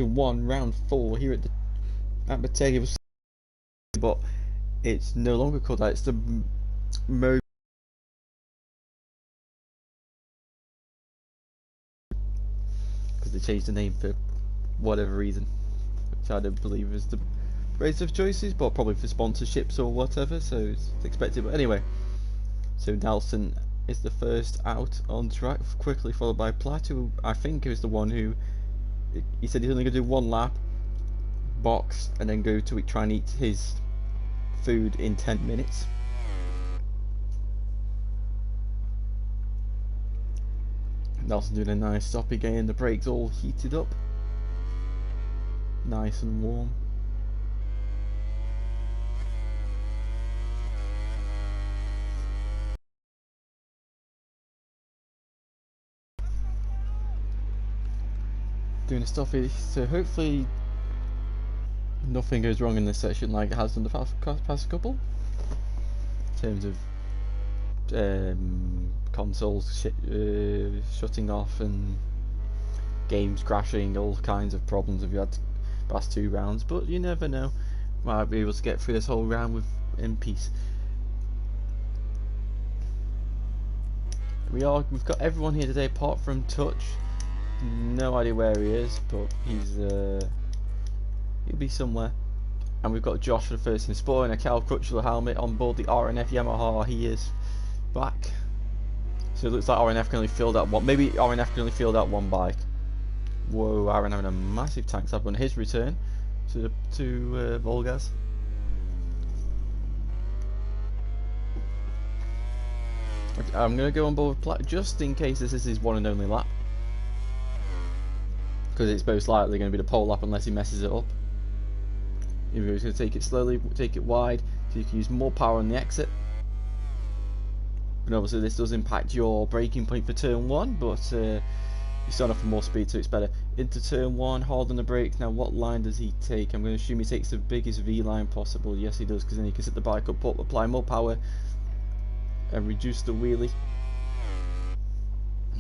1 round 4 here at Bottega, but it's no longer called that. It's the Mo because they changed the name for whatever reason, which I don't believe is the race of choices, but probably for sponsorships or whatever. So it's expected. But anyway, so Nelson is the first out on track, quickly followed by Platt, who I think is the one who he said he's only going to do 1 lap, box, and then go to try and eat his food in 10 minutes. Nelson doing a nice stop again, the brakes all heated up, nice and warm. Doing a stoppie, so hopefully nothing goes wrong in this section like it has done the past couple, in terms of consoles shutting off and games crashing, all kinds of problems if you had past 2 rounds, but you never know, might be able to get through this whole round in peace. We've got everyone here today apart from Touch. No idea where he is, but he'll be somewhere. And we've got Josh for the first in sport in a Cal Crutchlow helmet on board the RNF Yamaha. He is back. So it looks like RNF can only field out one. Maybe RNF can only field out 1 bike. Whoa, Aaron having a massive tank stab on his return to VollGazz. I'm going to go on board with Platt just in case this is his one and only lap, because it's most likely going to be the pole lap unless he messes it up. If he's going to take it slowly, take it wide, so you can use more power on the exit. And obviously this does impact your braking point for turn 1, but you start off with more speed, so it's better. Into turn 1, hard on the brakes. Now what line does he take? I'm going to assume he takes the biggest V line possible. Yes, he does, because then he can set the bike up, apply more power, and reduce the wheelie.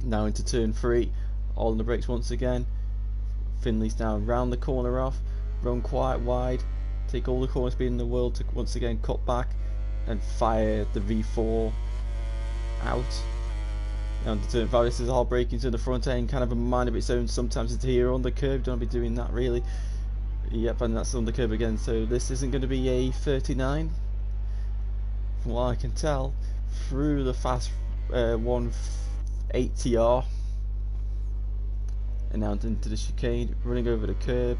Now into turn 3, all on the brakes once again. Finley's down, round the corner off, run quite wide, take all the corner speed in the world to once again cut back and fire the V4 out. Now into turn 5, this is hard braking to the front end, kind of a mind of its own. Sometimes it's here on the curb, don't be doing that really. Yep, and that's on the curb again, so this isn't going to be a 39 from what I can tell, through the fast 180R. And now into the chicane, running over the curb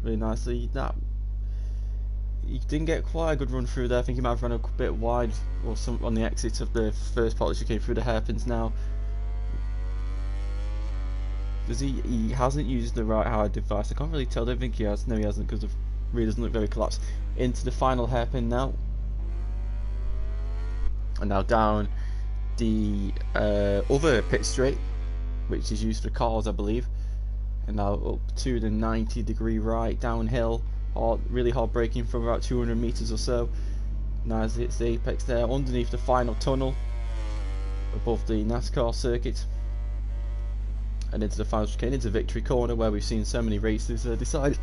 really nicely. That he didn't get quite a good run through there. I think he might have run a bit wide or some on the exit of the first part of the chicane through the hairpins. Now does he hasn't used the right hard device. I can't really tell. I don't think he has. No, he hasn't, because it really doesn't look very collapsed. Into the final hairpin now, and now down the other pit straight, which is used for cars, I believe, and now up to the 90-degree right, downhill, really hard braking from about 200 meters or so. Now as it hits the apex there, underneath the final tunnel, above the NASCAR circuit, and into the final chicane, into Victory Corner, where we've seen so many races decided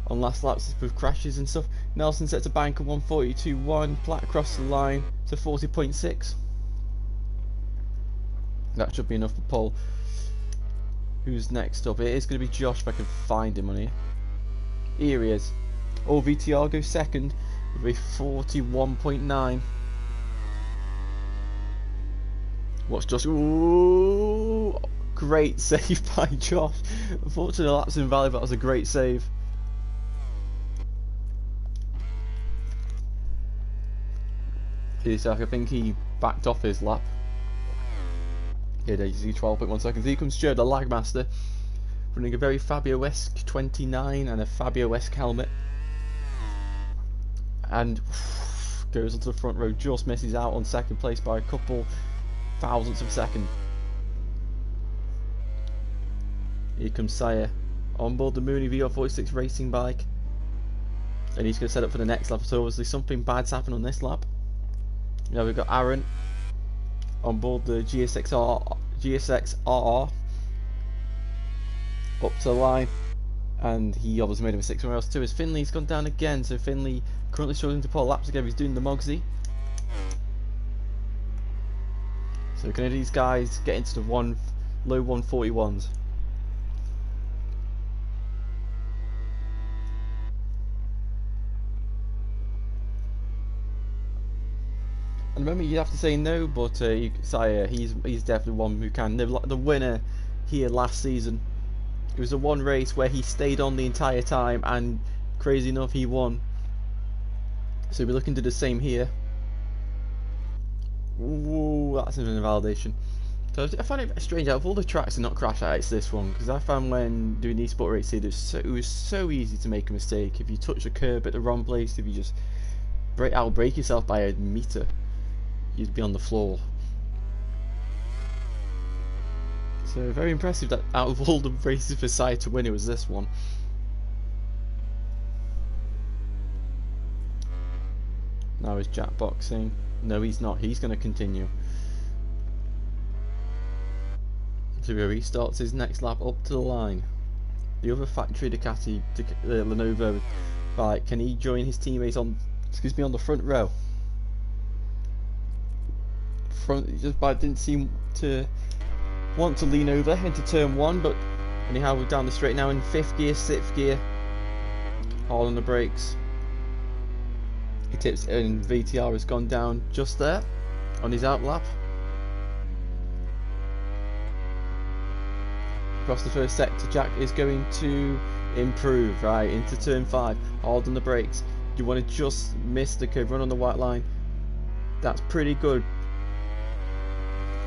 on last laps with crashes and stuff. Nelson sets a bank of 142.1, Platt across the line to 40.6. That should be enough for pole. Who's next up? It is going to be Josh, if I can find him on here. Here he is. Oh, VTR goes second with a 41.9. Watch Josh. Ooh, great save by Josh. Unfortunately, the lap's invalid, but that was a great save. I think he backed off his lap. Here you see 12.1 seconds. Here comes Joe, the Lagmaster, running a very Fabio-esque 29 and a Fabio-esque helmet, and goes onto the front row. Just misses out on second place by a couple thousandths of a second. Here comes Sire on board the Mooney VR46 racing bike, and he's going to set up for the next lap. So obviously something bad's happened on this lap. Now we've got Aaron on board the GSX-RR, up to the line, and he obviously made a mistake somewhere else too. As Finley's gone down again, so Finley currently struggling to pull laps together. He's doing the Mogsy. So can these guys get into the low 141s? And remember, you have to say no, but Sire, he's definitely one who can. The winner here last season, it was the one race where he stayed on the entire time, and crazy enough, he won. So we're looking to do the same here. Ooh, that's an invalidation. So I find it strange, out of all the tracks to not crash at, it's this one, because I found when doing esport racing, it was so easy to make a mistake. If you touch a curb at the wrong place, if you just break yourself by a meter, you'd be on the floor. So very impressive that out of all the races for Sire to win, it was this one. Now is Jack boxing? No, he's not. He's going to continue. So he restarts his next lap up to the line. The other factory Ducati, Lenovo bike, can he join his teammates on the front row? Just didn't seem to want to lean over into turn one, but anyhow we're down the straight now in 5th gear, 6th gear. Hard on the brakes. He tips, and VTR has gone down just there on his outlap. Across the first sector, Jack is going to improve right into turn 5. Hard on the brakes. You want to just miss the curve, run on the white line. That's pretty good.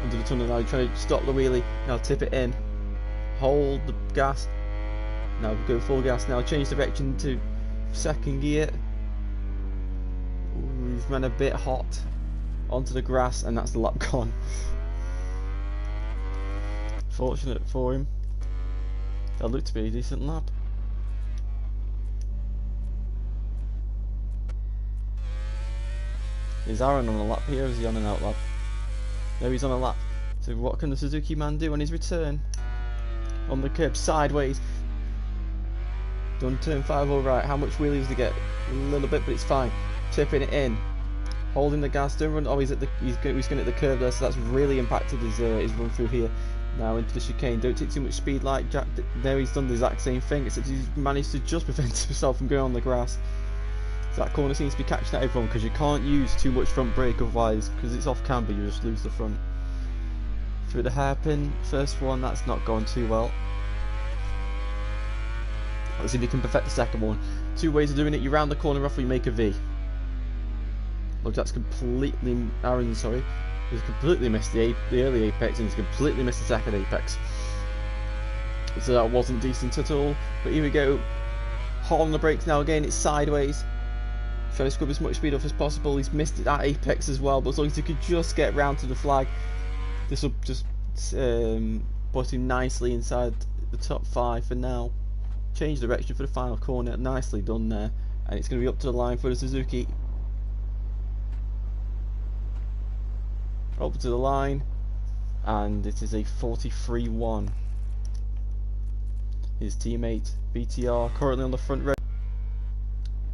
Into the tunnel now, trying to stop the wheelie. Now tip it in. Hold the gas. Now go full gas. Now change direction to 2nd gear. Ooh, he's run a bit hot onto the grass, and that's the lap gone. Fortunate for him. That looked to be a decent lap. Is Aaron on a lap here, or is he on an out lap? No, he's on a lap. So what can the Suzuki man do on his return? On the curb, sideways. Done turn 5 all right. How much wheelie does he get? A little bit, but it's fine. Tipping it in. Holding the gas, don't run. Oh, he's going to hit the curb there, so that's really impacted his run through here. Now into the chicane. Don't take too much speed like Jack. There he's done the exact same thing, except he's managed to just prevent himself from going on the grass. So that corner seems to be catching at everyone, because you can't use too much front brake, otherwise, because it's off camber, you just lose the front. Through the hairpin, first one, that's not gone too well. Let's see if you can perfect the second one. 2 ways of doing it. You round the corner off, or you make a V. Look, that's completely Aaron. Sorry, he's completely missed the early apex, and he's completely missed the second apex. So that wasn't decent at all. But here we go. Hot on the brakes now. Again, it's sideways. Trying to scrub as much speed off as possible. He's missed it at apex as well, but as long as he could just get round to the flag, this will just put him nicely inside the top 5 for now. Change direction for the final corner. Nicely done there, and it's going to be up to the line for the Suzuki. Up to the line, and it is a 43-1. His teammate VTR currently on the front row.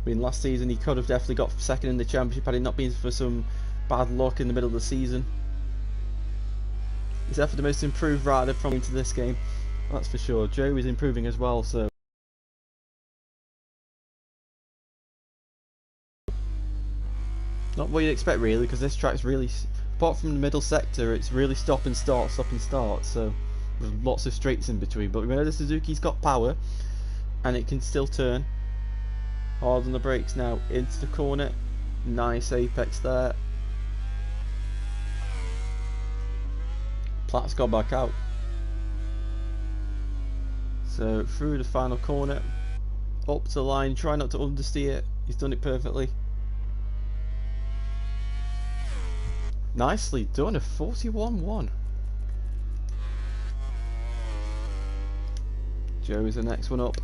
I mean, last season he could have definitely got second in the championship had it not been for some bad luck in the middle of the season. He's definitely the most improved rider from into this game, that's for sure. Joe is improving as well, so not what you'd expect really, because this track's really, apart from the middle sector, it's really stop and start, so there's lots of straights in between. But remember, the Suzuki's got power, and it can still turn. Hard on the brakes now, into the corner. Nice apex there. Platt's got back out. So through the final corner, up to the line, try not to understeer. He's done it perfectly. Nicely done, a 41-1. Joe is the next one up.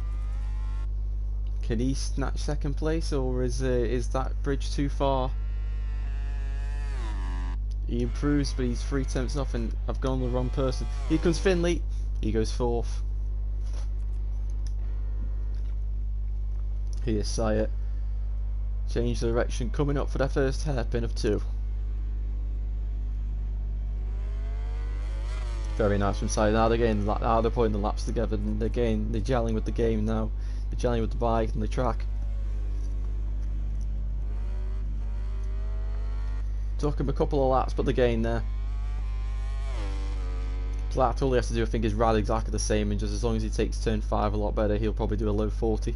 Can he snatch second place, or is that bridge too far? He improves, but he's 3 tenths off, and I've gone the wrong person. Here comes Finley. He goes 4th. here, Sire. Change direction, coming up for their first hairpin of 2. Very nice from Sire. Now they're getting, now they're putting the laps together, and they're gelling with the game now. They're gelling with the bike and the track. Took him a couple of laps, but the gain there. Platt, all he has to do, I think, is ride exactly the same, and just as long as he takes turn 5 a lot better, he'll probably do a low 40.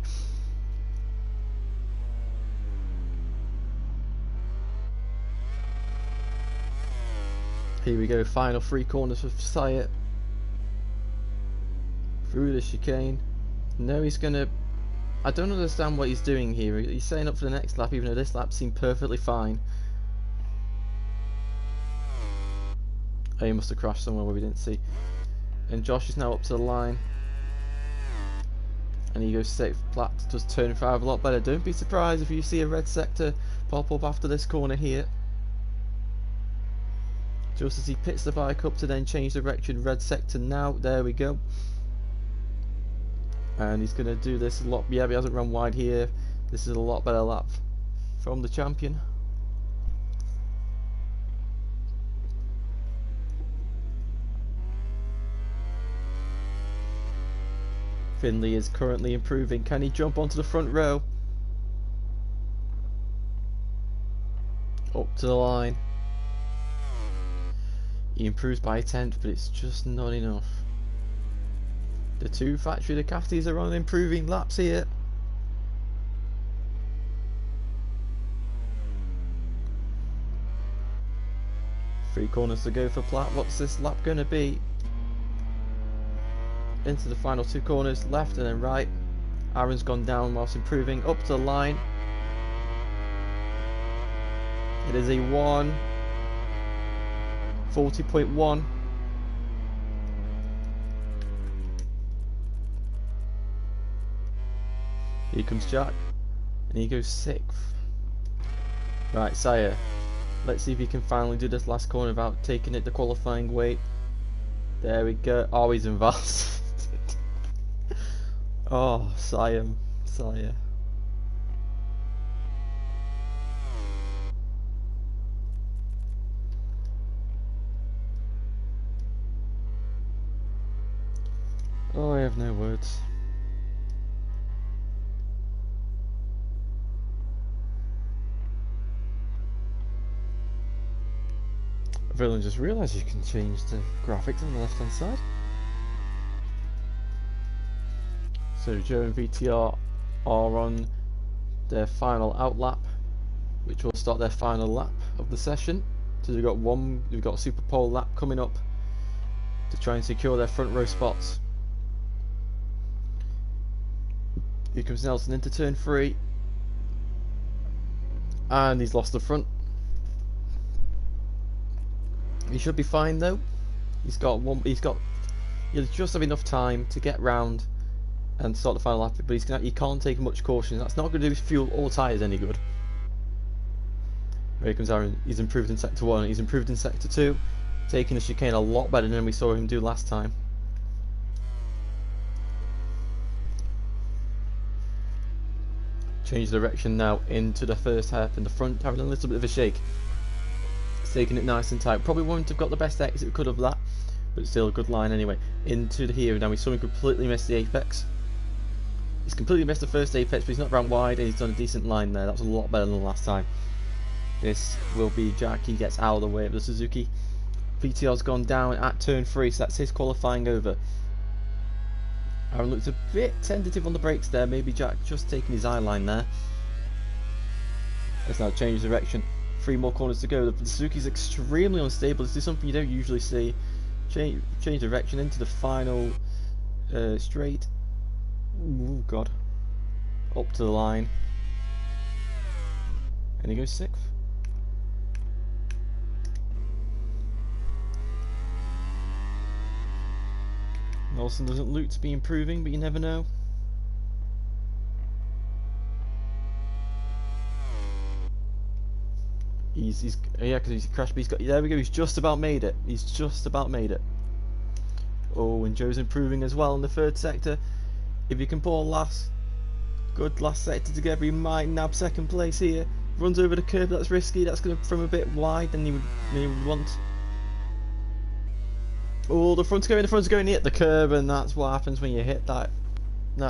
Here we go, final 3 corners for Sire. Through the chicane. No, he's gonna... I don't understand what he's doing here. He's setting up for the next lap, even though this lap seemed perfectly fine. Oh, he must have crashed somewhere where we didn't see. And Josh is now up to the line. And he goes 6th. Platt does turn 5 a lot better. Don't be surprised if you see a red sector pop up after this corner here. Just as he pits the bike up to then change direction, red sector now. There we go. And he's going to do this a lot. Yeah, he hasn't run wide here. This is a lot better lap from the champion. Finley is currently improving. Can he jump onto the front row? Up to the line. He improves by a 10th, but it's just not enough. The 2 factory Ducatis are on improving laps here. Three corners to go for Platt. What's this lap going to be? Into the final 2 corners, left and then right. Aaron's gone down whilst improving, up to the line. It is a 1:40.1. Here comes Jack, and he goes 6th. Right, Sire, let's see if he can finally do this last corner without taking it the qualifying weight. There we go. Oh, he's involved. Oh, Sire. Oh, I have no words. I've really just realised you can change the graphics on the left hand side. So Joe and VTR are on their final out lap, which will start their final lap of the session. So we've got a Super Pole lap coming up to try and secure their front row spots. Here comes Nelson into turn 3, and he's lost the front. He should be fine though. He'll just have enough time to get round and start the final lap, but he can't take much caution. That's not going to do his fuel or tyres any good. Here comes Aaron. He's improved in sector 1. He's improved in sector 2, taking the chicane a lot better than we saw him do last time. Change direction now into the first half in the front, having a little bit of a shake. It's taking it nice and tight. Probably wouldn't have got the best exit we could of that, but still a good line anyway. Into the here now. We saw him completely miss the apex. He's completely missed the first apex, but he's not ran wide and he's done a decent line there. That was a lot better than the last time. This will be Jack. He gets out of the way of the Suzuki. VTR's gone down at turn 3, so that's his qualifying over. Aaron looks a bit tentative on the brakes there. Maybe Jack just taking his eye line there. Let's now change direction. 3 more corners to go. The Suzuki's extremely unstable. This is something you don't usually see. Change direction into the final straight. Oh god. Up to the line. And he goes 6th. Nelson doesn't look to be improving, but you never know. Yeah, because he's crashed, but he's got, there we go, he's just about made it. He's just about made it. Oh, and Joe's improving as well in the 3rd sector. If you can pull last Good last sector together. He might nab second place here. Runs over the curb. That's risky. That's going to from a bit wide than he would want. Oh, the front's going to hit the curb, and that's what happens when you hit that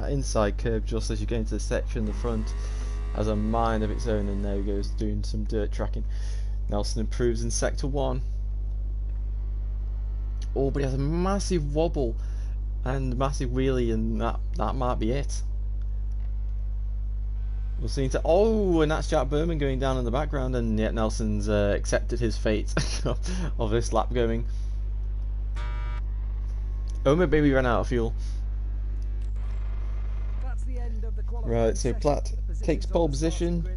inside curb just as you go into the section. The front has a mind of its own, and there he goes doing some dirt tracking. Nelson improves in sector 1. Oh, but he has a massive wobble and massive wheelie, and that might be it. We'll see. Oh, and that's Jack Berman going down in the background, and yet Nelson's accepted his fate of this lap going. Oh, my baby ran out of fuel. Right, so Platt takes pole position.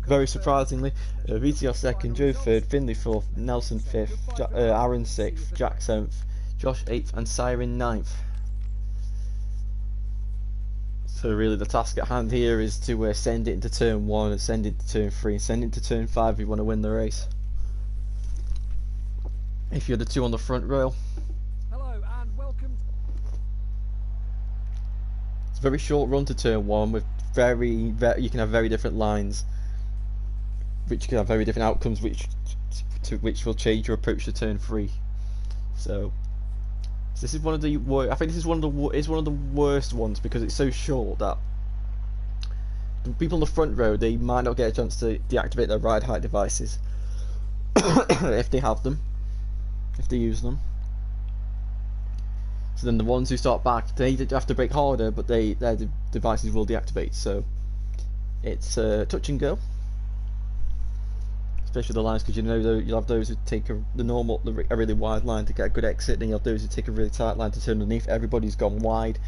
Very surprisingly, VTR second, Joe third, Finley fourth, Nelson fifth, Aaron sixth, Jack seventh, Josh eighth, and Siren ninth. So really, the task at hand here is to send it into turn 1, and send it into turn 3, and send it into turn 5 if you want to win the race. If you're the two on the front rail. Hello and welcome. It's a very short run to turn 1 with you can have very different lines, which can have very different outcomes, which will change your approach to turn 3. So this is one of the I think this is one of the worst ones, because it's so short that the people on the front row, they might not get a chance to deactivate their ride height devices if they have them, if they use them. So then the ones who start back, they have to brake harder, but their devices will deactivate. So it's touch and go, especially the lines, because you'll have those who take a really wide line to get a good exit, then you'll have those who take a really tight line to turn underneath. Everybody's gone wide,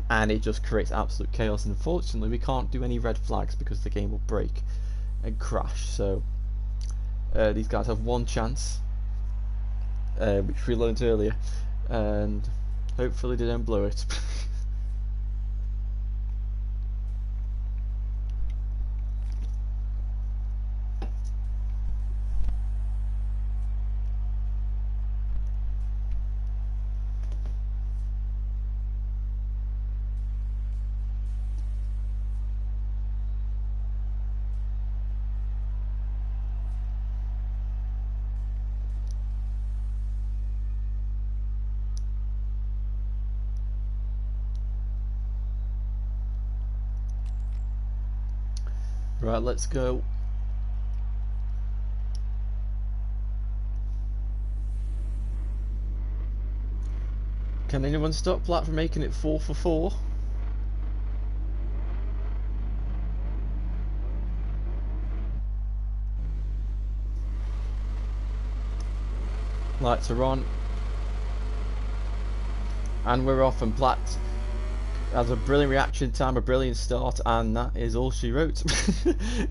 and it just creates absolute chaos. And unfortunately, we can't do any red flags because the game will break and crash. So these guys have one chance, which we learned earlier, and hopefully they don't blow it. Right, let's go. Can anyone stop Platt from making it 4 for 4? Lights are on. And we're off, and Platt has a brilliant reaction time, a brilliant start, and that is all she wrote.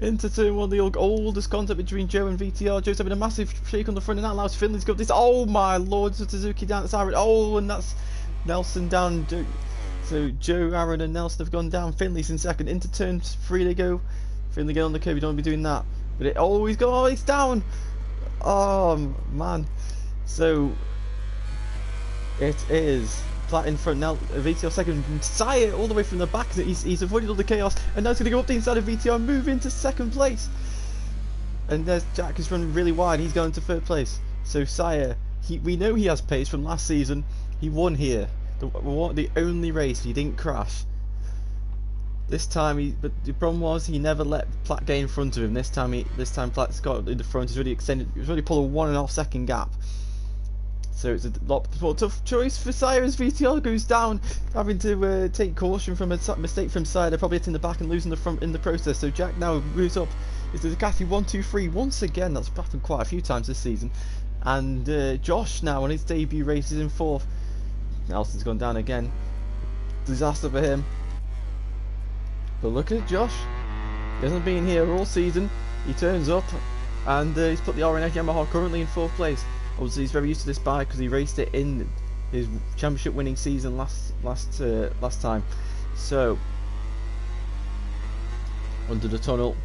Into turn 1, the oldest contact between Joe and VTR. Joe's having a massive shake on the front, and that allows Finley to go up this. Oh my lord, Suzuki down to Siren. Oh, and that's Nelson down. So Joe, Aaron, and Nelson have gone down. Finley's in second. Into turn 3 they go. Finley get on the curb. You don't want to be doing that. But it's down. Oh man. So it is Platt in front now, VTR second, Sire all the way from the back. He's avoided all the chaos, and now he's going to go up the inside of VTR and move into second place. And there's Jack, who's running really wide. He's going to third place. So Sire, we know he has pace from last season. He won here, the only race he didn't crash. This time, but the problem was he never let Platt get in front of him. This time Platt's got in the front. He's already extended. He's already pulled a 1.5 second gap. So it's a lot more tough choice for Sire as VTR goes down, having to take caution from a mistake from Sire. They're probably hitting the back and losing the front in the process. So Jack now moves up. It's the Ducati 1-2-3 once again. That's happened quite a few times this season. And Josh now on his debut race is in 4th. Nelson's gone down again. Disaster for him. But look at Josh. He hasn't been here all season. He turns up, and he's put the RNF Yamaha currently in 4th place. Obviously, he's very used to this bike because he raced it in his championship winning season last time. So under the tunnel,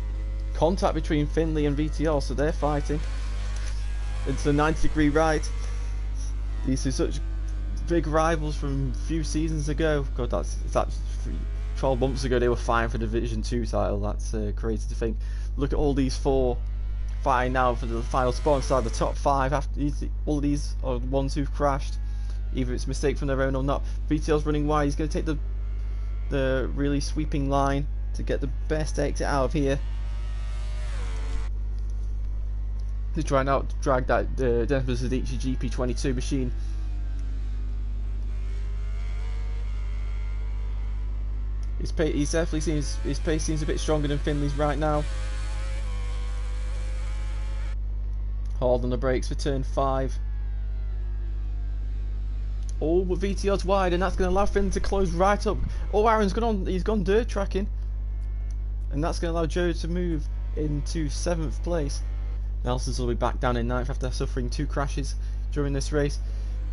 contact between Finley and VTR, so they're fighting. It's the 90-degree right. These are such big rivals from a few seasons ago. God, that's 12 months ago they were fighting for the Division 2 title. That's crazy to think. Look at all these 4 fighting now for the final spot inside the top 5. After all of these are ones who've crashed, either it's a mistake from their own or not. VTL's running wide. He's going to take the really sweeping line to get the best exit out of here. To try and drag that Dennis Adichie GP22 machine. He's definitely his pace seems a bit stronger than Finley's right now. Hard on the brakes for turn 5. Oh, but VTR's wide, and that's going to allow Finley to close right up. Oh, Aaron's he's gone dirt tracking, and that's going to allow Joe to move into 7th place. Nelson's will be back down in 9th after suffering 2 crashes during this race.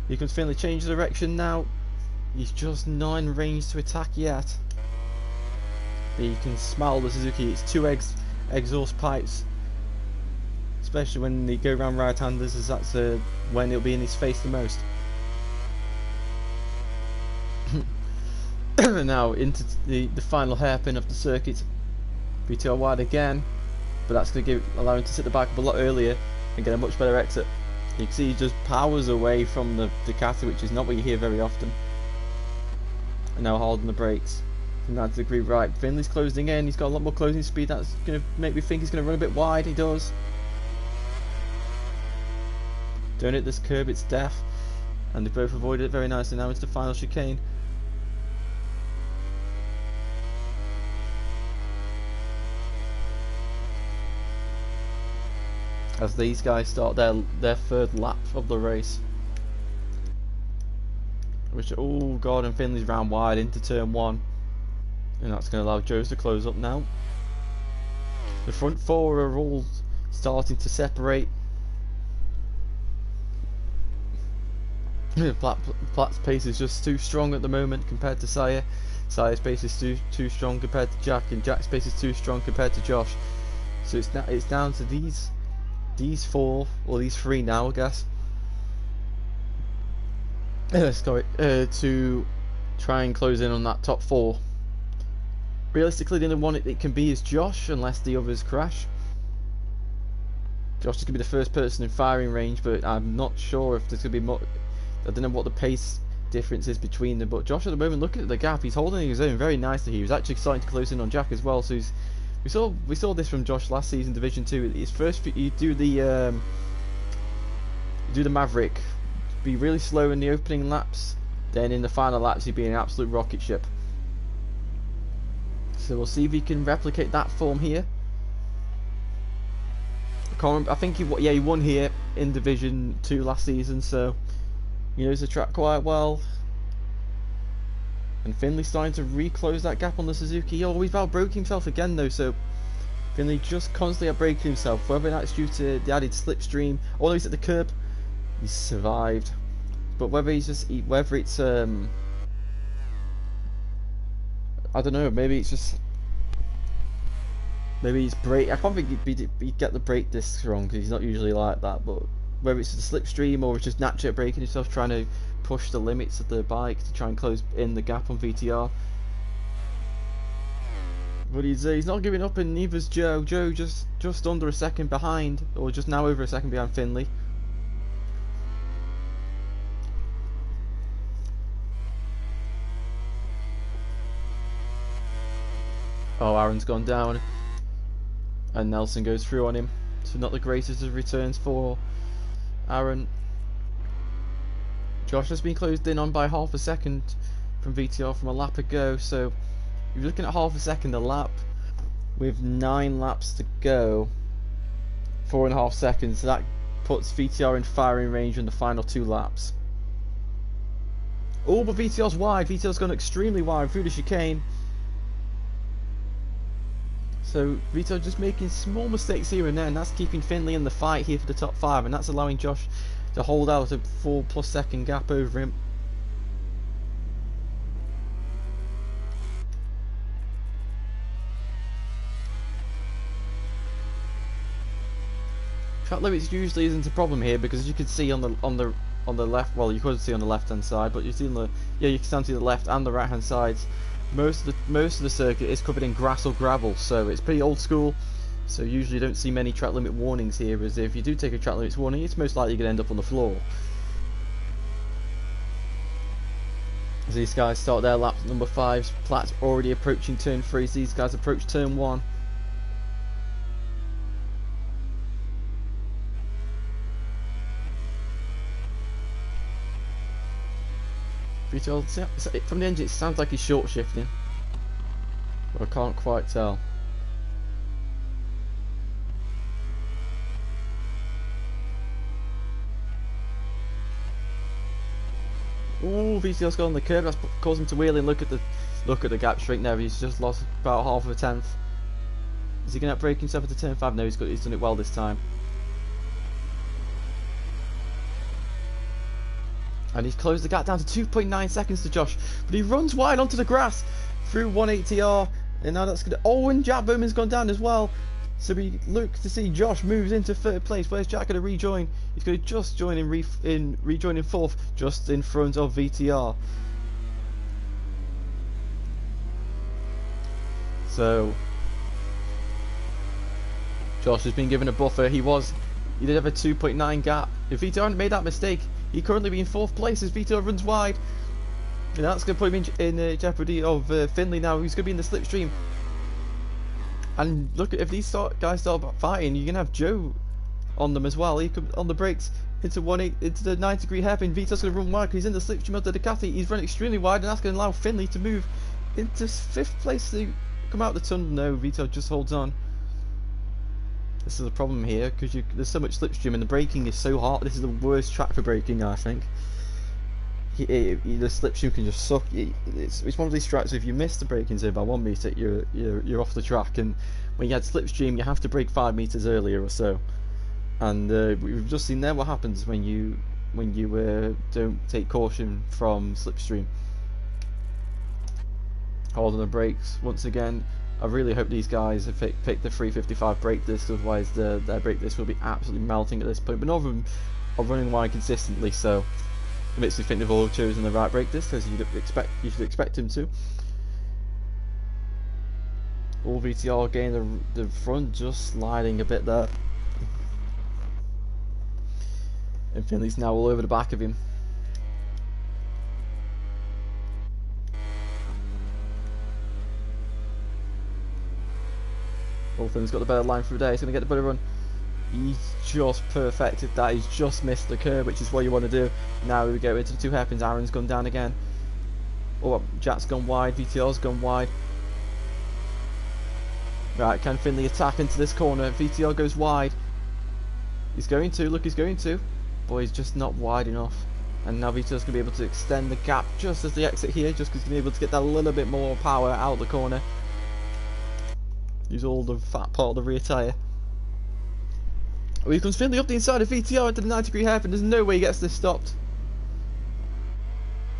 Here comes Finley, change direction now. He's just not in range to attack yet. But you can smell the Suzuki. It's 2 exhaust pipes, especially when they go around right-handers, as that's when it'll be in his face the most. Now into the final hairpin of the circuit. VTR wide again, but that's going to allow him to sit the back up a lot earlier and get a much better exit. You can see he just powers away from the Ducati, which is not what you hear very often. And now holding the brakes from 90 degree right. Finley's closing in. He's got a lot more closing speed. That's going to make me think he's going to run a bit wide. He does. Don't hit this curb, it's death. And they both avoided it very nicely. Now into the final chicane. As these guys start their 3rd lap of the race. Which, oh god, and Finley's round wide into turn 1. And that's going to allow Joe to close up now. The front 4 are all starting to separate. Platt's pace is just too strong at the moment compared to Sire. Sire's pace is too strong compared to Jack, and Jack's pace is too strong compared to Josh. So it's down to these 4, or these 3 now, I guess. Sorry, to try and close in on that top 4. Realistically, the only one it can be is Josh, unless the others crash. Josh is going to be the first person in firing range, but I'm not sure if there's going to be more. I don't know what the pace difference is between them, but Josh at the moment, looking at the gap, he's holding his own very nicely. He was actually starting to close in on Jack as well, so we saw this from Josh last season, Division 2. His first, you do the Maverick, be really slow in the opening laps, then in the final laps he'd be an absolute rocket ship. So we'll see if he can replicate that form here. I think he won here in Division 2 last season, so he knows the track quite well. And Finley's starting to reclose that gap on the Suzuki. Oh, he's outbroke himself again though, so Finley just constantly outbraking himself. Whether that's due to the added slipstream, although he's at the curb, he's survived. But whether it's I don't know, maybe he's brake. I can't think he'd get the brake disc wrong because he's not usually like that. But whether it's the slipstream or it's just naturally braking himself, trying to push the limits of the bike to try and close in the gap on VTR. But he's not giving up, and neither's Joe. Joe just under a second behind, or just now over a second behind Finley. Oh, Aaron's gone down, and Nelson goes through on him. So not the greatest of returns for Aaron. Josh has been closed in on by half a second from VTR from a lap ago, so you're looking at half a second a lap with 9 laps to go. 4.5 seconds, so that puts VTR in firing range in the final 2 laps. Oh, but VTR's wide. VTR's gone extremely wide through the chicane. So VTR just making small mistakes here and there, and that's keeping Finley in the fight here for the top 5, and that's allowing Josh to hold out a 4+ second gap over him. Track limits usually isn't a problem here, because as you can see on the left, well, you couldn't see on the left hand side, but you see on the you can see the left and the right hand sides most of the circuit is covered in grass or gravel, so it's pretty old school. So usually you don't see many track limit warnings here, as if you do take a track limits warning, it's most likely going to end up on the floor. As these guys start their lap number 5, Platt's already approaching turn 3, as these guys approach turn 1. From the engine it sounds like he's short shifting, but I can't quite tell. Ooh, VTL's got on the curb. That's caused him to wheel in. Look at the gap straight now. He's just lost about half of a tenth. Is he going to break himself into turn 5? No, he's done it well this time. And he's closed the gap down to 2.9 seconds to Josh. But he runs wide onto the grass through 180R. And now that's going to... Oh, and Jack Bowman's gone down as well. So we look to see Josh moves into 3rd place. Where's Jack going to rejoin? He's going to just join in, rejoin in 4th, just in front of VTR. So Josh has been given a buffer. He did have a 2.9 gap. If VTR hadn't made that mistake, he'd currently be in 4th place as VTR runs wide. And that's going to put him in jeopardy of Finley now. He's going to be in the slipstream. And look, if these guys start fighting, you're gonna have Joe on them as well. He could on the brakes into the 90-degree hairpin. Vito's gonna run wide because he's in the slipstream of the Ducati. He's run extremely wide, and that's gonna allow Finley to move into 5th place to come out the tunnel. No, Vito just holds on. This is a problem here because there's so much slipstream and the braking is so hard. This is the worst track for braking, I think. The slipstream can just suck. It's one of these tracks. If you miss the braking zone by 1 meter, you're off the track. And when you had slipstream, you have to brake 5 meters earlier or so. And we've just seen there what happens when you don't take caution from slipstream. Holding the brakes once again. I really hope these guys have picked the 355 brake disc, otherwise their brake disc will be absolutely melting at this point. But none of them are running wide consistently, so it makes me think they've all chosen the right brake disc, as you should expect him to. All VTR getting the front just sliding a bit there. And Finley's now all over the back of him. Finley's got the better line through there. He's going to get the better run. He's just perfected that. He's just missed the curve, which is what you want to do. Now we go into the 2 hairpins. Aaron's gone down again. Oh, Jack's gone wide. VTR's gone wide. Right, can Finley attack into this corner? VTR goes wide. He's going to. Look, he's going to. Boy, he's just not wide enough. And now VTR's going to be able to extend the gap just as the exit here, just because he's going to be able to get that little bit more power out the corner. Use all the fat part of the rear tyre. Oh, here comes Finley up the inside of VTR into the 90-degree hairpin. There's no way he gets this stopped.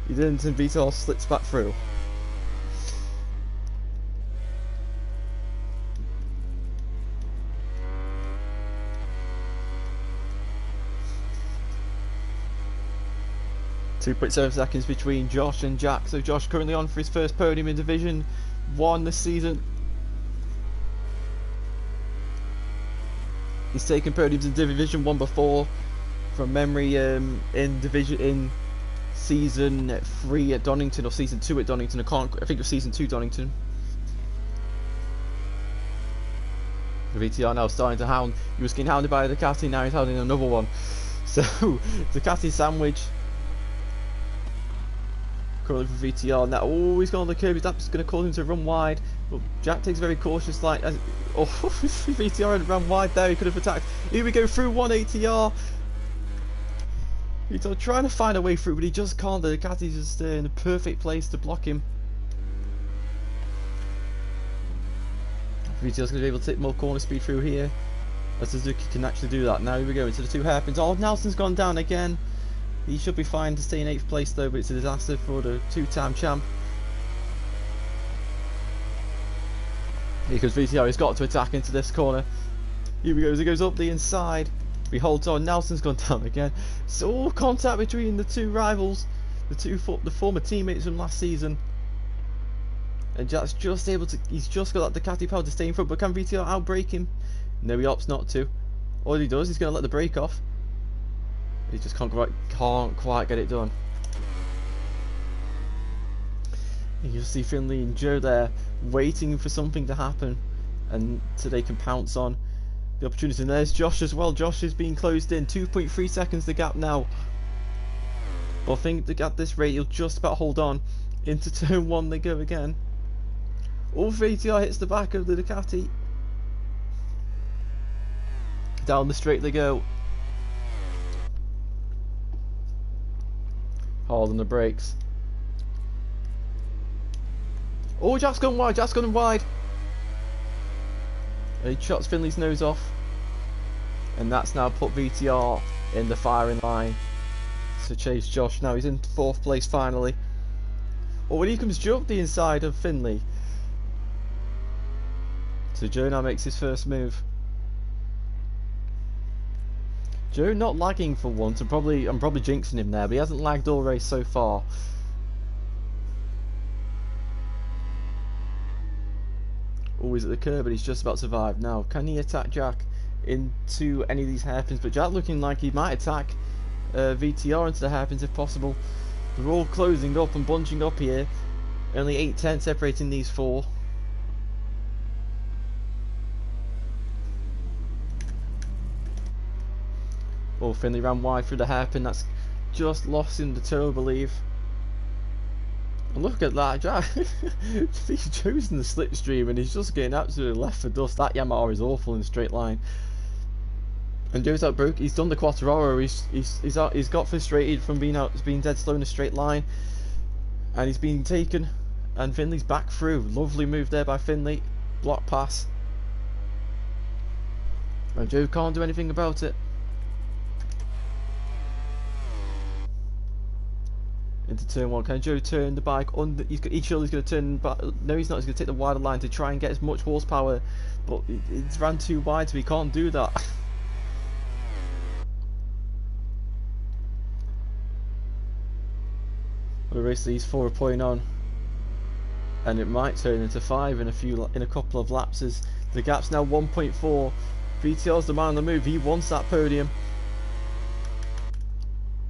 He didn't, and VTR slips back through. .7 seconds between Josh and Jack. So Josh currently on for his first podium in Division 1 this season. He's taken podiums in Division 1 before, from memory, in Season 3 at Donington, or Season 2 at Donington. I think it was Season 2 Donington. The VTR now starting to hound. He was getting hounded by the Ducati, now he's hounding another one. So, Ducati sandwich. Currently for VTR now. Oh, he's gone on the curb. That's going to cause him to run wide. But Jack takes a very cautious line. Oh, VTR hadn't run wide there. He could have attacked. Here we go through 180R. VTR trying to find a way through, but he just can't. The Ducati's just in the perfect place to block him. VTR's going to be able to take more corner speed through here, as Suzuki can actually do that. Now here we go into the 2 hairpins. Oh, Nelson's gone down again. He should be fine to stay in 8th place though, but it's a disaster for the 2-time champ. Because VTR has got to attack into this corner. Here we go, as he goes up the inside. He holds on. Nelson's gone down again. So all contact between the 2 rivals, the former teammates from last season. And Jack's just able to, he's just got that Ducati power to stay in front, but can VTR outbrake him? No, he opts not to. All he does, he's going to let the brake off. He just can't quite get it done. You can see Finley and Joe there waiting for something to happen, and so they can pounce on the opportunity. And there's Josh as well. Josh is being closed in. 2.3 seconds the gap now. But I think at this rate he'll just about hold on. Into turn 1 they go again. All VTR hits the back of the Ducati. Down the straight they go. Hard on the brakes. Oh, Jack's gone wide, Jack's gone wide. And he chops Finley's nose off. And that's now put VTR in the firing line to chase Josh. Now he's in 4th place finally. Oh, when he comes Joe up the inside of Finley. So Joe now makes his first move. Joe not lagging for once. I'm probably jinxing him there, but he hasn't lagged all race so far. Always at the curb, but he's just about to survive. Now, can he attack Jack into any of these hairpins? But Jack looking like he might attack VTR into the hairpins if possible. They're all closing up and bunching up here. Only 8 tenths separating these 4. Oh, Finley ran wide through the hairpin. That's just lost in the toe, I believe. And look at that, Jack. He's chosen the slipstream and he's just getting absolutely left for dust. That Yamaha is awful in a straight line. And Joe's outbroke. He's done the Quattraro. He's got frustrated from being dead slow in a straight line, and he's been taken. And Finley's back through. Lovely move there by Finley. Block pass. And Joe can't do anything about it. Into turn 1. Can Joe turn the bike under? He's surely going to turn, but no, he's not. He's going to take the wider line to try and get as much horsepower, but it's ran too wide, so he can't do that. The race these 4 are pulling on, and it might turn into 5 in a couple of laps. As the gap's now 1.4. VTR's the man on the move. He wants that podium.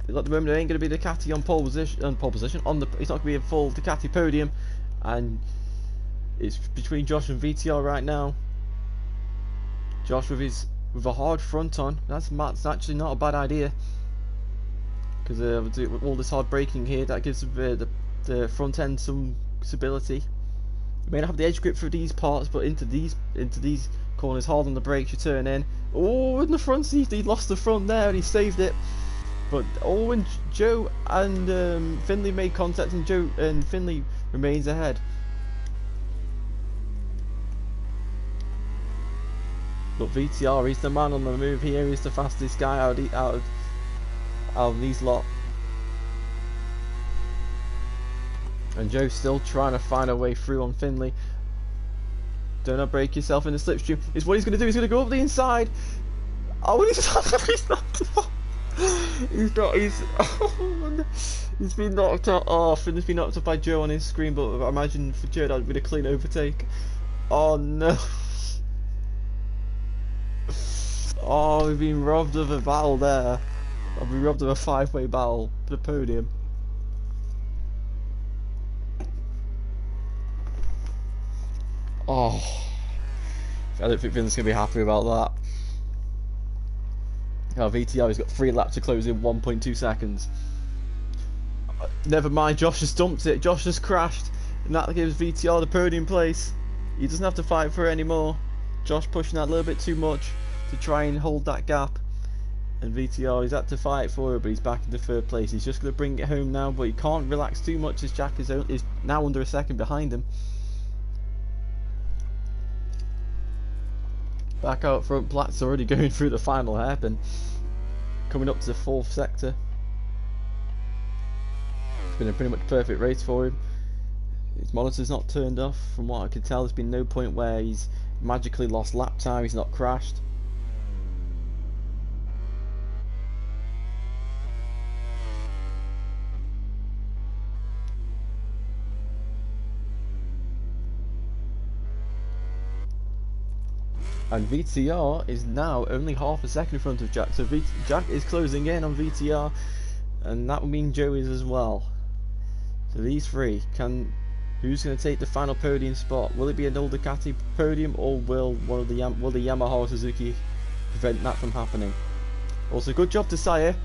At the moment, it ain't going to be Ducati on pole position. It's not going to be a full Ducati podium, and it's between Josh and VTR right now. Josh with a hard front on. That's actually not a bad idea, because with all this hard braking here, that gives the front end some stability. You may not have the edge grip for these parts, but into these corners, hard on the brakes, you turn in. Oh, in the front seat, he lost the front there, and he saved it. But when Joe and Finley made contact, and Finley remains ahead. But VTR, he's the man on the move here. He's the fastest guy out of these lot. And Joe's still trying to find a way through on Finley. Do not break yourself in the slipstream. It's what he's going to do. He's going to go up the inside. Oh, he's not. He's been knocked off, and he's been knocked off by Joe on his screen. But I imagine for Joe that would be a clean overtake. Oh no! Oh, we've been robbed of a battle there. I've been robbed of a 5-way battle for the podium. Oh, I don't think Vince's gonna be happy about that. Now VTR has got 3 laps to close in 1.2 seconds. Never mind, Josh has dumped it. Josh has crashed, and that gives VTR the podium place. He doesn't have to fight for it anymore. Josh pushing that a little bit too much to try and hold that gap, and VTR he's had to fight for it, but he's back into 3rd place. He's just going to bring it home now, but he can't relax too much as Jack is now under a second behind him. Back out front, Platt's already going through the final hairpin, coming up to the 4th sector. It's been a pretty much perfect race for him. His monitor's not turned off. From what I can tell, there's been no point where he's magically lost lap time. He's not crashed. And VTR is now only half a second in front of Jack. So Jack is closing in on VTR, and that will mean Joe is as well. So these three who's going to take the final podium spot? Will it be an old Ducati podium, or will will the Yamaha or Suzuki prevent that from happening? Also, good job to Sire.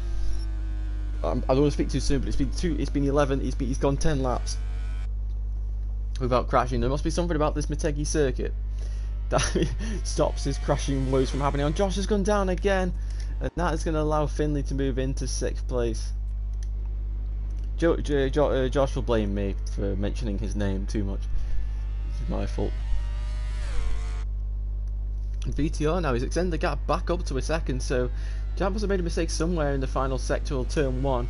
I don't want to speak too soon, but it's been 11. He's gone 10 laps without crashing. There must be something about this Motegi circuit that stops his crashing woes from happening. And Josh has gone down again, and that is going to allow Finley to move into 6th place. Josh will blame me for mentioning his name too much. This is my fault. VTR now, he's extended the gap back up to a second, so Jack must have made a mistake somewhere in the final sector or turn 1.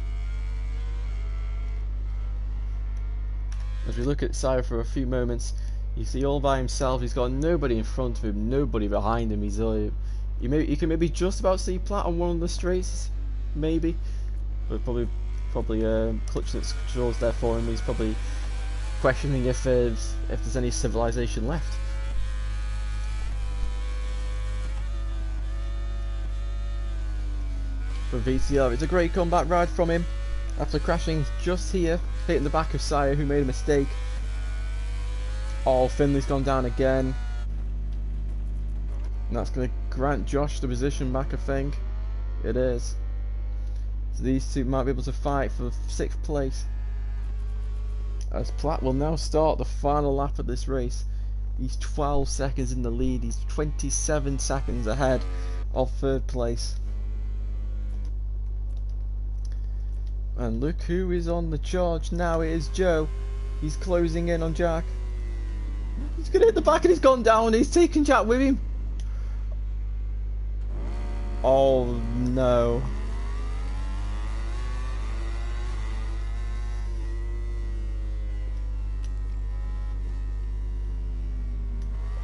As we look at Sire for a few moments, you see all by himself. He's got nobody in front of him, nobody behind him. You can maybe just about see Platt on one of the straights, maybe, but probably clutching at straws there for him. He's probably questioning if there's any civilization left. For VTR, it's a great comeback ride from him after crashing just here, hitting the back of Sire, who made a mistake. Oh, Finley's gone down again, and that's going to grant Josh the position back, I think. It is. So these two might be able to fight for 6th place, as Platt will now start the final lap of this race. He's 12 seconds in the lead. He's 27 seconds ahead of 3rd place. And look who is on the charge now. It is Joe. He's closing in on Jack. He's going to hit the back, and he's gone down. He's taken Jack with him. Oh no.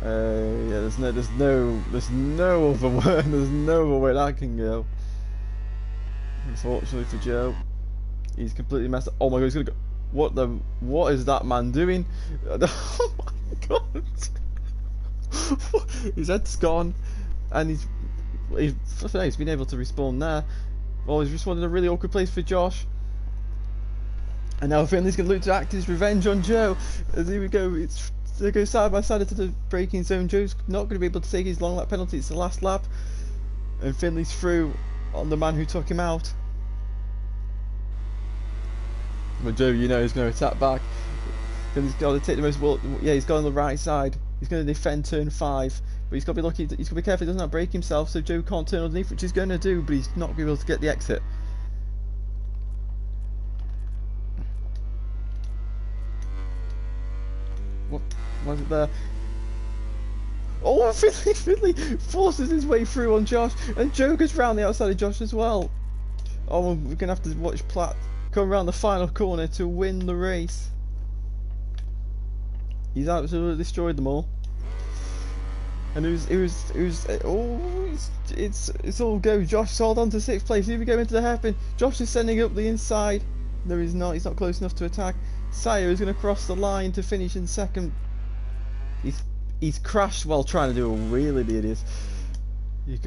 Yeah, there's no other way. There's no other way that can go. Unfortunately for Joe, he's completely messed up. Oh my god, he's gonna go. What is that man doing? Oh my god. His head's gone, and he's been able to respawn there. Oh, he's respawned in a really awkward place for Josh. And now Finley's gonna look to act his revenge on Joe. As here we go, they go side by side into the braking zone. Joe's not going to be able to take his long lap penalty. It's the last lap, and Finley's through on the man who took him out. But Joe, you know, he's going to attack back. Finley's got to take the most. Well, yeah, he's got on the right side. He's going to defend turn 5, but he's got to be lucky. He's got to be careful he doesn't brake himself, so Joe can't turn underneath, which he's going to do. But he's not going to be able to get the exit. What was it there? Oh, Finley forces his way through on Josh, and Joe goes round the outside of Josh as well. Oh, we're gonna have to watch Platt come around the final corner to win the race. He's absolutely destroyed them all, and it's all go. Josh hold on to 6th place. Here we go into the hairpin. Josh is sending up the inside. No, he's not. He's not close enough to attack. Sire is going to cross the line to finish in 2nd. He's crashed while trying to do a wheelie, the idiot.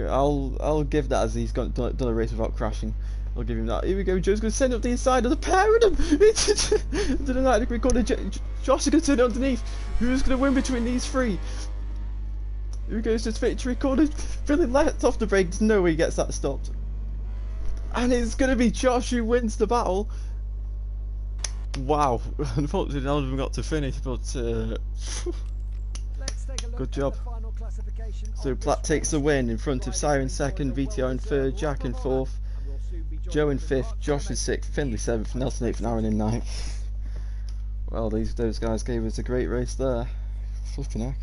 I'll give that, as he's done a race without crashing. I'll give him that. Here we go. Joe's going to send up the inside of the pair of them. To the 90-degree corner. Josh is going to turn it underneath. Who's going to win between these three? Who goes to victory corner? Really lets off the brake. There's no way he gets that stopped. And it's going to be Josh who wins the battle. Wow, unfortunately none of them got to finish, but good job. So Platt takes the win in front of Sire in 2nd, VTR in 3rd, Jack in 4th, Joe in 5th, Josh in 6th, Finley 7th, Nelson 8th, and Aaron in 9th. Well, those guys gave us a great race there. Flipping heck.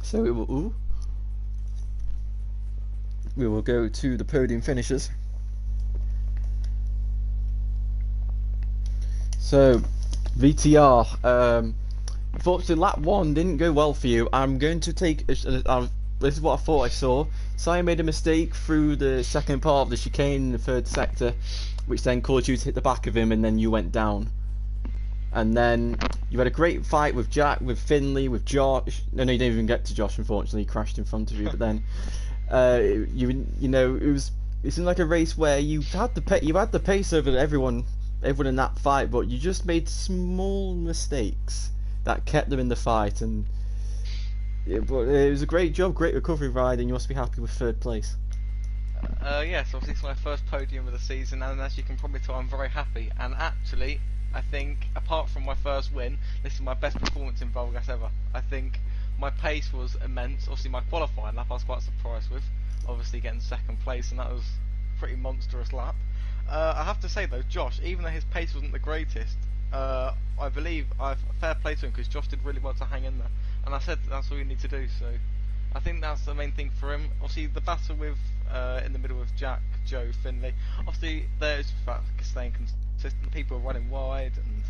So we will go to the podium finishers. So VTR, unfortunately lap 1 didn't go well for you. I'm going to take this is what I thought I saw. Saya made a mistake through the second part of the chicane in the third sector, which then caused you to hit the back of him, and then you went down. And then you had a great fight with Jack, with Finley, with Josh. No, you didn't even get to Josh. Unfortunately, he crashed in front of you. But then, you know, it seemed like a race where you had the pace over everyone in that fight, but you just made small mistakes that kept them in the fight. And but it was a great job, great recovery ride, and you must be happy with third place. Yes, obviously it's my first podium of the season, and as you can probably tell, I'm very happy. And actually, I think, apart from my first win, this is my best performance in VollGazz ever. I think my pace was immense. Obviously, my qualifying lap I was quite surprised with, obviously getting second place, and that was a pretty monstrous lap. I have to say though, Josh, even though his pace wasn't the greatest, I believe fair play to him, because Josh did really well to hang in there. And I said that's all you need to do, so I think that's the main thing for him. Obviously, the battle with in the middle with Jack, Joe, Finley. Obviously, there's about staying consistent. People are running wide and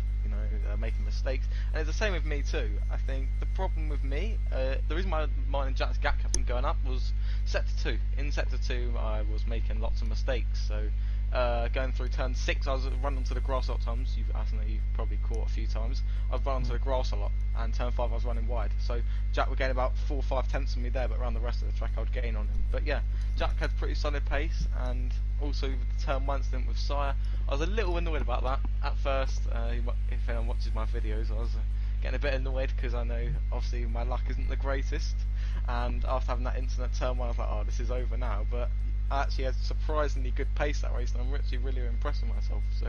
making mistakes, and it's the same with me too. I think the problem with me, the reason mine and Jack's gap kept on going up was sector 2. In sector 2, I was making lots of mistakes. So going through turn 6, I was running onto the grass a lot of times. You've probably caught a few times. I've run onto the grass a lot, and turn 5 I was running wide. So Jack would gain about 4 or 5 tenths of me there, but around the rest of the track I would gain on him. But yeah, Jack had pretty solid pace, and also with the turn 1 stint with Sire, I was a little annoyed about that at first. If anyone watches my videos, I was getting a bit annoyed because I know obviously my luck isn't the greatest, and after having that incident at turn 1 I was like, oh, this is over now. But I actually had surprisingly good pace that race, and I'm actually really impressed with myself. So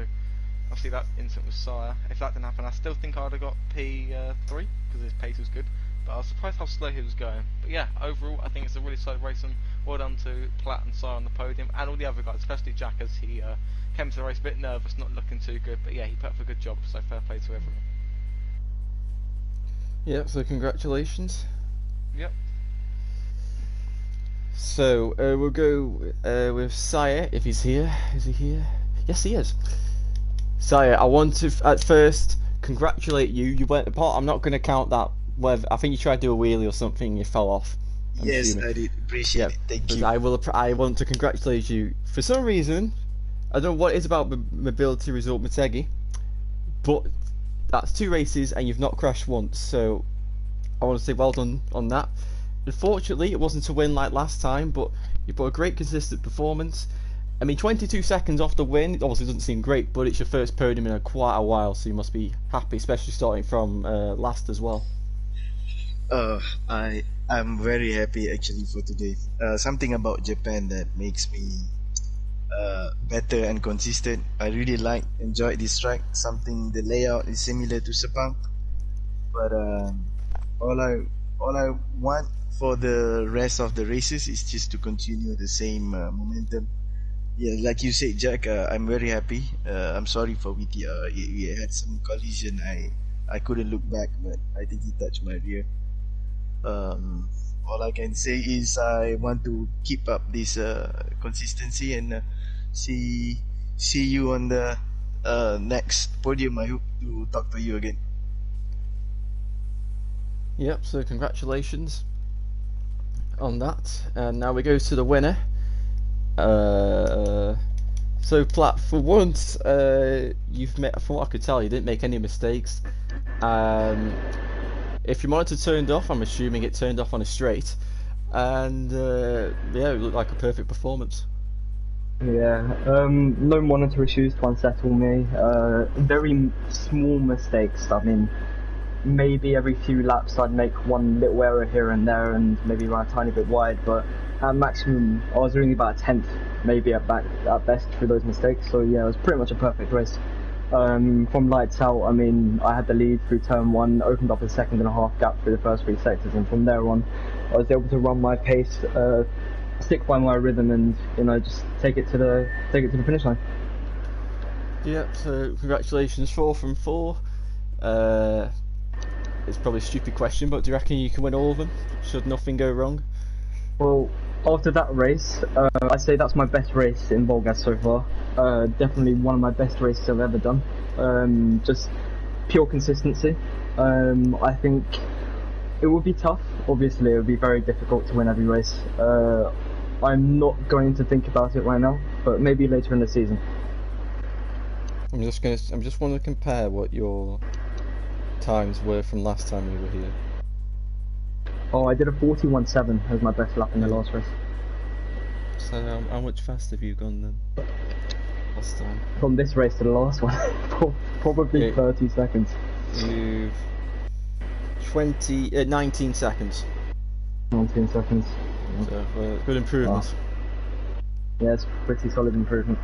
obviously that incident with Sire, if that didn't happen, I still think I'd have got P3 because his pace was good, but I was surprised how slow he was going. But yeah, overall I think it's a really solid race, and well done to Platt and Sire on the podium, and all the other guys, especially Jack, as he came to the race a bit nervous, not looking too good, but yeah, he put up a good job, so fair play to everyone. Yeah, so congratulations. Yep. So we'll go with Sire, if he's here. Is he here? Yes, he is. Sire, I want to at first congratulate you. You went apart. I'm not going to count that. I think you tried to do a wheelie or something. You fell off. Yes, I did. Appreciate it. Thank you. I want to congratulate you. For some reason, I don't know what it is about mobility result Motegi, but that's 2 races and you've not crashed once. So I want to say well done on that. Unfortunately, it wasn't a win like last time, but you put a great consistent performance. I mean, 22 seconds off the win, it obviously doesn't seem great, but it's your first podium in quite a while, so you must be happy, especially starting from last as well. I'm very happy actually for today. Something about Japan that makes me better and consistent. I really enjoyed this track. The layout is similar to Sepang, but all I want for the rest of the races is just to continue the same momentum. Yeah, like you said, Jack, I'm very happy. I'm sorry for Witty. We had some collision. I couldn't look back, but I think he touched my rear. All I can say is I want to keep up this consistency and see you on the next podium. I hope to talk to you again. Yep, so congratulations on that. And now we go to the winner. So Platt, for once, from what I could tell, you didn't make any mistakes. If your monitor turned off, I'm assuming it turned off on a straight, and yeah, it looked like a perfect performance. Yeah, no monitor issues to unsettle me. Very small mistakes. I mean, maybe every few laps I'd make one little error here and there and maybe run a tiny bit wide, but at maximum I was only about a tenth maybe at best through those mistakes. So yeah, it was pretty much a perfect race. From lights out, I mean, I had the lead through turn 1, opened up a 1.5 gap through the first 3 sectors, and from there on I was able to run my pace, stick by my rhythm, and just take it to the finish line. Yep, so congratulations, 4 from 4. It's probably a stupid question, but do you reckon you can win all of them? Should nothing go wrong? Well, after that race, I'd say that's my best race in VollGazz so far. Definitely one of my best races I've ever done. Just pure consistency. I think It would be tough. Obviously, it would be very difficult to win every race. I'm not going to think about it right now, but maybe later in the season. I'm just want to compare what your times were from last time we were here. Oh, I did a 41.7 as my best lap in the last race. So how much faster have you gone then? Last time. From this race to the last one, probably 30 seconds. You've 19 seconds. 19 seconds. So good improvement. Yeah, it's pretty solid improvement.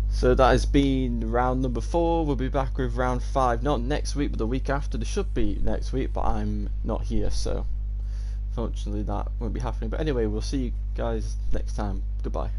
So that has been round number 4. We'll be back with round 5, not next week, but the week after. They should be next week, but I'm not here, so unfortunately that won't be happening. But anyway, we'll see you guys next time. Goodbye.